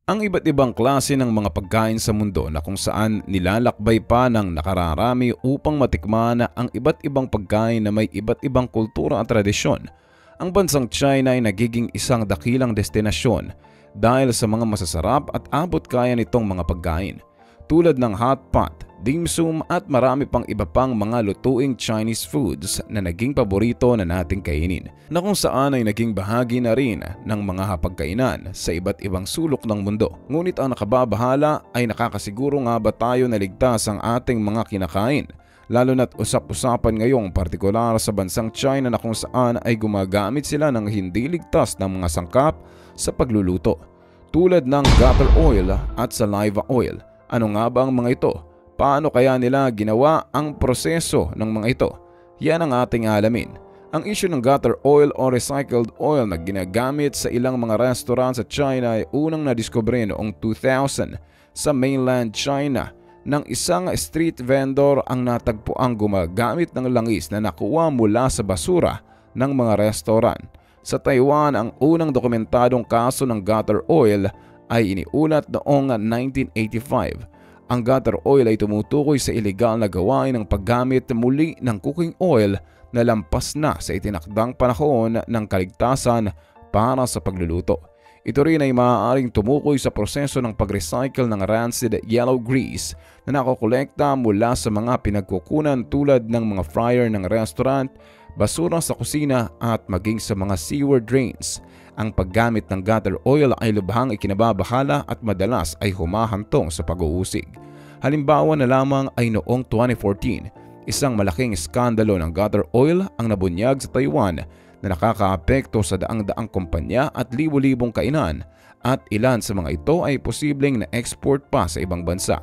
Ang iba't ibang klase ng mga pagkain sa mundo na kung saan nilalakbay pa ng nakararami upang matikman ang iba't ibang pagkain na may iba't ibang kultura at tradisyon. Ang bansang China ay nagiging isang dakilang destinasyon dahil sa mga masasarap at abot kaya nitong mga pagkain tulad ng hot pot, dim sum at marami pang iba pang mga lutuing Chinese foods na naging paborito na nating kainin, na kung saan ay naging bahagi na rin ng mga hapagkainan sa iba't ibang sulok ng mundo. Ngunit ang nakababahala ay nakakasiguro nga ba tayo na ligtas ang ating mga kinakain? Lalo na't usap-usapan ngayong partikular sa bansang China na kung saan ay gumagamit sila ng hindi ligtas ng mga sangkap sa pagluluto, tulad ng gutter oil at saliva oil. Ano nga ba ang mga ito? Paano kaya nila ginawa ang proseso ng mga ito? Yan ang ating alamin. Ang issue ng gutter oil o recycled oil na ginagamit sa ilang mga restaurant sa China ay unang nadiskubre noong 2000 sa mainland China ng isang street vendor ang natagpuang gumagamit ng langis na nakuha mula sa basura ng mga restaurant. Sa Taiwan, ang unang dokumentadong kaso ng gutter oil ay iniulat noong 1985. Ang gutter oil ay tumutukoy sa ilegal na gawain ng paggamit muli ng cooking oil na lampas na sa itinakdang panahon ng kaligtasan para sa pagluluto. Ito rin ay maaaring tumukoy sa proseso ng pag-recycle ng rancid yellow grease na nakokolekta mula sa mga pinagkukunan tulad ng mga fryer ng restaurant, basura sa kusina at maging sa mga sewer drains. Ang paggamit ng gutter oil ay lubhang ikinababahala at madalas ay humahantong sa pag-uusig. Halimbawa na lamang ay noong 2014, isang malaking skandalo ng gutter oil ang nabunyag sa Taiwan na nakakaapekto sa daang-daang kumpanya at libo-libong kainan, at ilan sa mga ito ay posibleng na-export pa sa ibang bansa.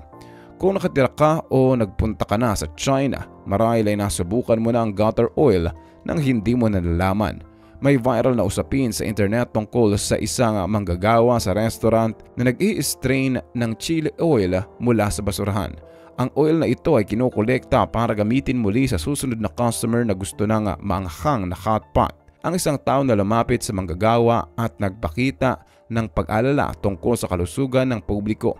Kung nakatira ka o nagpunta ka na sa China, marahil ay nasubukan mo na ang gutter oil nang hindi mo nalalaman. May viral na usapin sa internet tungkol sa isang manggagawa sa restaurant na nag-i-strain ng chili oil mula sa basurahan. Ang oil na ito ay kinukolekta para gamitin muli sa susunod na customer na gusto ng maanghang na hot pot. Ang isang tao na lumapit sa manggagawa at nagpakita ng pag-alala tungkol sa kalusugan ng publiko.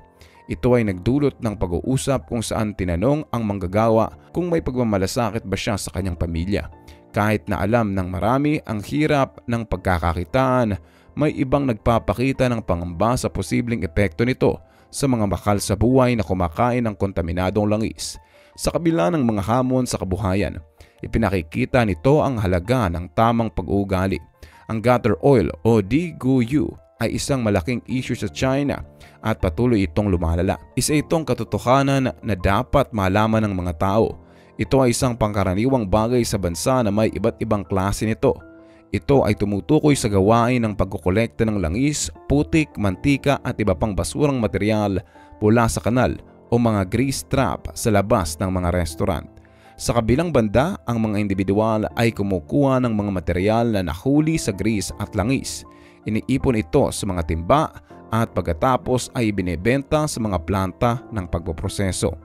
Ito ay nagdulot ng pag-uusap kung saan tinanong ang manggagawa kung may pagmamalasakit ba siya sa kanyang pamilya. Kahit na alam ng marami ang hirap ng pagkakakitaan, may ibang nagpapakita ng pangamba sa posibleng epekto nito sa mga bakal sa buhay na kumakain ng kontaminadong langis. Sa kabila ng mga hamon sa kabuhayan, ipinakikita nito ang halaga ng tamang pag-uugali. Ang gutter oil o DGU ay isang malaking issue sa China at patuloy itong lumalala. Isa itong katotohanan na dapat malaman ng mga tao. Ito ay isang pangkaraniwang bagay sa bansa na may iba't ibang klase nito. Ito ay tumutukoy sa gawain ng pagkukolekta ng langis, putik, mantika at iba pang basurang material mula sa kanal o mga grease trap sa labas ng mga restaurant. Sa kabilang banda, ang mga individual ay kumukuha ng mga material na nahuli sa grease at langis. Iniipon ito sa mga timba at pagkatapos ay binebenta sa mga planta ng pagpoproseso.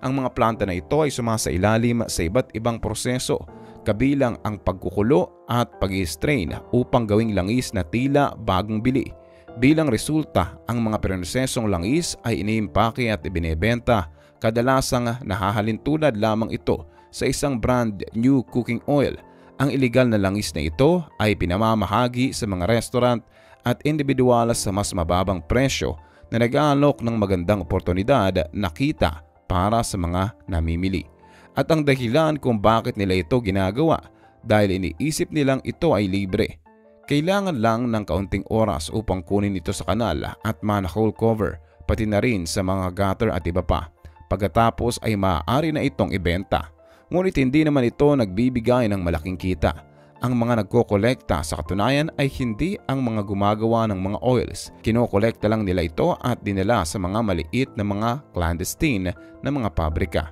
Ang mga planta na ito ay sumasailalim sa iba't ibang proseso, kabilang ang pagkukulo at pag-i-strain upang gawing langis na tila bagong bili. Bilang resulta, ang mga prosesong langis ay iniimpake at ibinebenta. Kadalasang nahahalintulad lamang ito sa isang brand new cooking oil. Ang ilegal na langis na ito ay pinamamahagi sa mga restaurant at individual sa mas mababang presyo na nag-aalok ng magandang oportunidad na kita para sa mga namimili. At ang dahilan kung bakit nila ito ginagawa dahil iniisip nilang ito ay libre. Kailangan lang ng kaunting oras upang kunin ito sa kanal at manhole cover, pati na rin sa mga gutter at iba pa. Pagkatapos ay maaari na itong ibenta. Ngunit hindi naman ito nagbibigay ng malaking kita. Ang mga nagkokolekta sa katunayan ay hindi ang mga gumagawa ng mga oils. Kinokolekta lang nila ito at dinala sa mga maliit na mga clandestine na mga pabrika.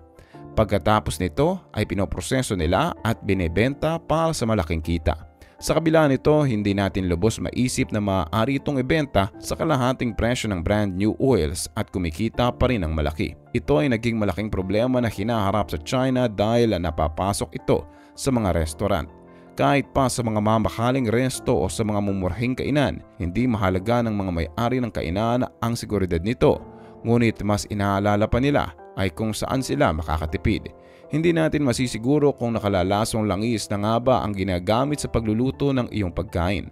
Pagkatapos nito ay pinoproseso nila at binebenta para sa malaking kita. Sa kabila nito, hindi natin lubos maisip na maaari itong ibenta sa kalahating presyo ng brand new oils at kumikita pa rin ng malaki. Ito ay naging malaking problema na hinaharap sa China dahil napapasok ito sa mga restaurant. Kahit pa sa mga mamahaling resto o sa mga mumurahing kainan, hindi mahalaga ng mga may-ari ng kainan ang seguridad nito. Ngunit mas inaalala pa nila ay kung saan sila makakatipid. Hindi natin masisiguro kung nakalalasong langis na nga ba ang ginagamit sa pagluluto ng iyong pagkain.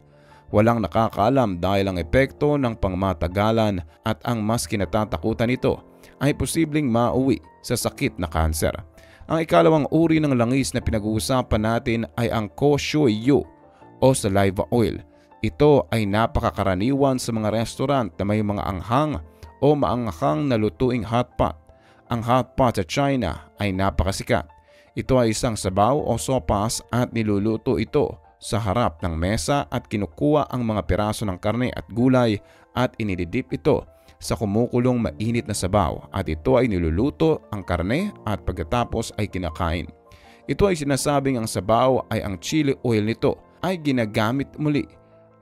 Walang nakakaalam dahil ang epekto ng pangmatagalan at ang mas kinatatakutan nito ay posibleng mauwi sa sakit na kanser. Ang ikalawang uri ng langis na pinag-uusapan natin ay ang Koshuyu o saliva oil. Ito ay napakakaraniwan sa mga restaurant na may mga anghang o maanghang na lutuing hot pot. Ang hot pot sa China ay napakasikat. Ito ay isang sabaw o sopas at niluluto ito sa harap ng mesa at kinukuha ang mga piraso ng karne at gulay at inididip ito sa kumukulong mainit na sabaw at ito ay niluluto ang karne at pagkatapos ay kinakain. Ito ay sinasabing ang sabaw ay ang chili oil nito ay ginagamit muli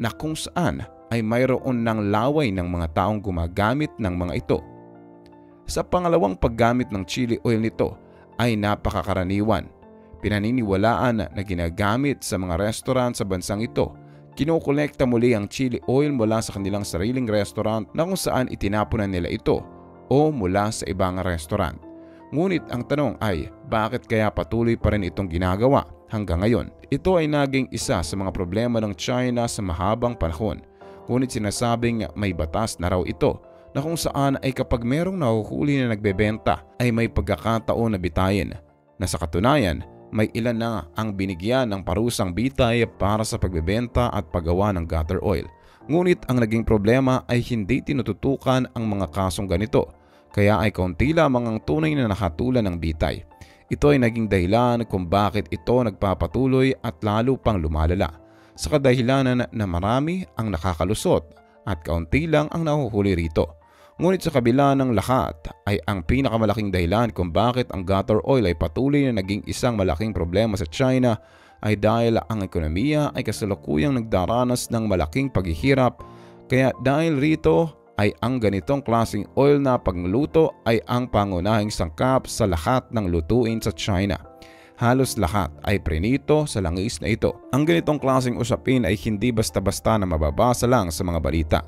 na kung saan ay mayroon ng laway ng mga taong gumagamit ng mga ito. Sa pangalawang paggamit ng chili oil nito ay napakakaraniwan. Pinaniniwalaan na ginagamit sa mga restaurant sa bansang ito. Kinokolekta muli ang chili oil mula sa kanilang sariling restaurant na kung saan itinapunan nila ito o mula sa ibang restaurant. Ngunit ang tanong ay bakit kaya patuloy pa rin itong ginagawa hanggang ngayon? Ito ay naging isa sa mga problema ng China sa mahabang panahon. Ngunit sinasabing may batas na raw ito na kung saan ay kapag merong nahuhuli na nagbebenta ay may pagkakataon na bitayin. Na sa katunayan, may ilan na ang binigyan ng parusang bitay para sa pagbebenta at paggawa ng gutter oil. Ngunit ang naging problema ay hindi tinututukan ang mga kasong ganito, kaya ay kaunti lamang ang tunay na nakatulan ng bitay. Ito ay naging dahilan kung bakit ito nagpapatuloy at lalo pang lumalala. Sa kadahilanan na marami ang nakakalusot at kaunti lang ang nahuhuli rito. Ngunit sa kabila ng lahat ay ang pinakamalaking dahilan kung bakit ang gutter oil ay patuloy na naging isang malaking problema sa China ay dahil ang ekonomiya ay kasalukuyang nagdaranas ng malaking paghihirap. Kaya dahil rito ay ang ganitong klaseng oil na pangluto ay ang pangunahing sangkap sa lahat ng lutuin sa China. Halos lahat ay prinito sa langis na ito. Ang ganitong klaseng usapin ay hindi basta-basta na mababasa lang sa mga balita.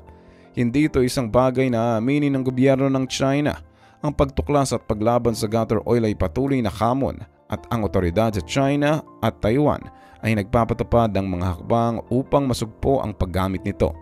Hindi ito isang bagay na aaminin ng gobyerno ng China. Ang pagtuklas at paglaban sa gutter oil ay patuloy na hamon at ang otoridad sa China at Taiwan ay nagpapatupad ng mga hakbang upang masugpo ang paggamit nito.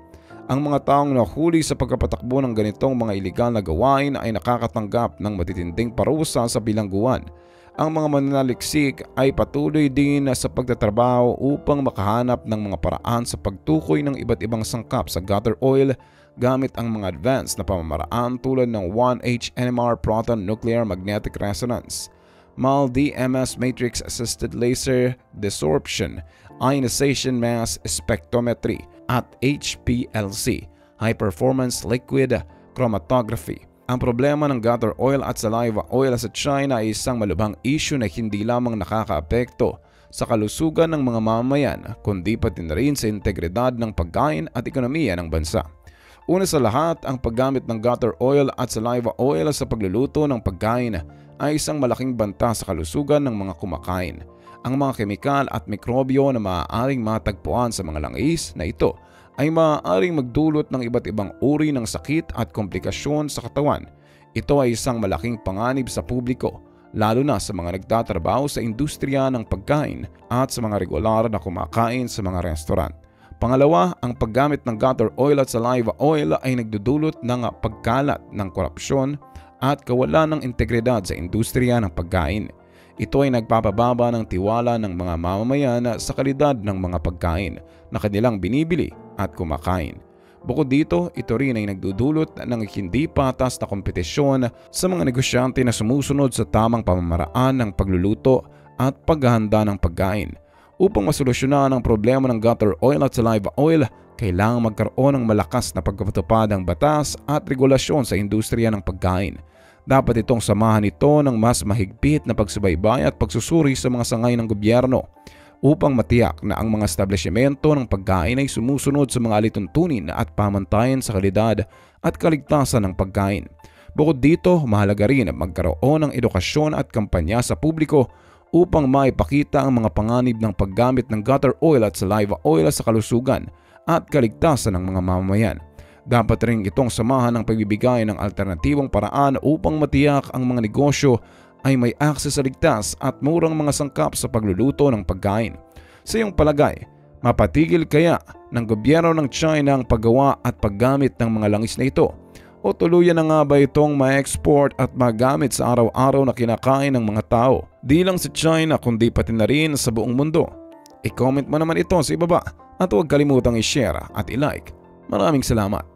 Ang mga taong nahuli sa pagpapatakbo ng ganitong mga ilegal na gawain ay nakakatanggap ng matitinding parusa sa bilangguan. Ang mga mananaliksik ay patuloy din sa pagtatrabaho upang makahanap ng mga paraan sa pagtukoy ng iba't ibang sangkap sa gutter oil gamit ang mga advanced na pamamaraan tulad ng 1H NMR Proton Nuclear Magnetic Resonance, MAL-DMS Matrix Assisted Laser Desorption, Ionization Mass Spectrometry at HPLC, High Performance Liquid Chromatography. Ang problema ng gutter oil at saliva oil sa China ay isang malubhang issue na hindi lamang nakakaapekto sa kalusugan ng mga mamamayan kundi pati na rin sa integridad ng pagkain at ekonomiya ng bansa. Una sa lahat, ang paggamit ng gutter oil at saliva oil sa pagluluto ng pagkain ay isang malaking banta sa kalusugan ng mga kumakain. Ang mga kemikal at mikrobyo na maaaring matagpuan sa mga langis na ito ay maaaring magdulot ng iba't ibang uri ng sakit at komplikasyon sa katawan. Ito ay isang malaking panganib sa publiko, lalo na sa mga nagtatrabaho sa industriya ng pagkain at sa mga regular na kumakain sa mga restaurant. Pangalawa, ang paggamit ng gutter oil at saliva oil ay nagdudulot ng pagkalat ng korupsyon at kawalan ng integridad sa industriya ng pagkain. Ito ay nagpapababa ng tiwala ng mga mamamayan sa kalidad ng mga pagkain na kanilang binibili at kumakain. Bukod dito, ito rin ay nagdudulot ng hindi patas na kompetisyon sa mga negosyante na sumusunod sa tamang pamamaraan ng pagluluto at paghahanda ng pagkain. Upang masolusyonan ang problema ng gutter oil at saliva oil, kailangang magkaroon ng malakas na pagpapatupad ng batas at regulasyon sa industriya ng pagkain. Dapat itong samahan ito ng mas mahigpit na pagsubaybay at pagsusuri sa mga sangay ng gobyerno upang matiyak na ang mga establishmento ng pagkain ay sumusunod sa mga alituntunin at pamantayan sa kalidad at kaligtasan ng pagkain. Bukod dito, mahalaga rin ang magkaroon ng edukasyon at kampanya sa publiko upang maipakita ang mga panganib ng paggamit ng gutter oil at saliva oil sa kalusugan at kaligtasan ng mga mamamayan. Dapat rin itong samahan ng pagbibigay ng alternatibong paraan upang matiyak ang mga negosyo ay may akses sa ligtas at murang mga sangkap sa pagluluto ng pagkain. Sa iyong palagay, mapatigil kaya ng gobyerno ng China ang paggawa at paggamit ng mga langis na ito? O tuluyan na nga ba itong ma-export at magamit sa araw-araw na kinakain ng mga tao? Di lang sa China kundi pati na rin sa buong mundo. I-comment mo naman ito sa ibaba at huwag kalimutang i-share at i-like. Maraming salamat.